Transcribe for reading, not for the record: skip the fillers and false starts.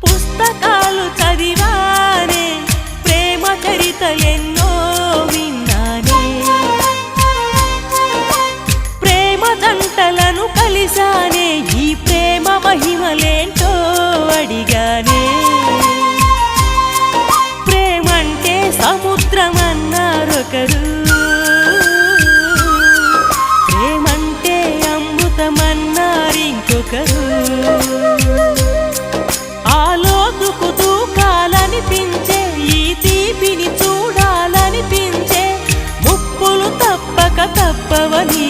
పుస్తకాలు చదివానే ప్రేమ చరిత ఎన్నో విన్నానే ప్రేమ జంటలను కలిసానే ఈ ప్రేమ మహిమలేంటో అడిగానే ప్రేమంటే సముద్రమన్నారొకరు ప్రేమంటే అమృతమన్నారింకొకరు ఆలోతుకు దూకాలనిపించే ఈ తీపిని చూడాలనిపించే ముప్పులు తప్పక తప్పవని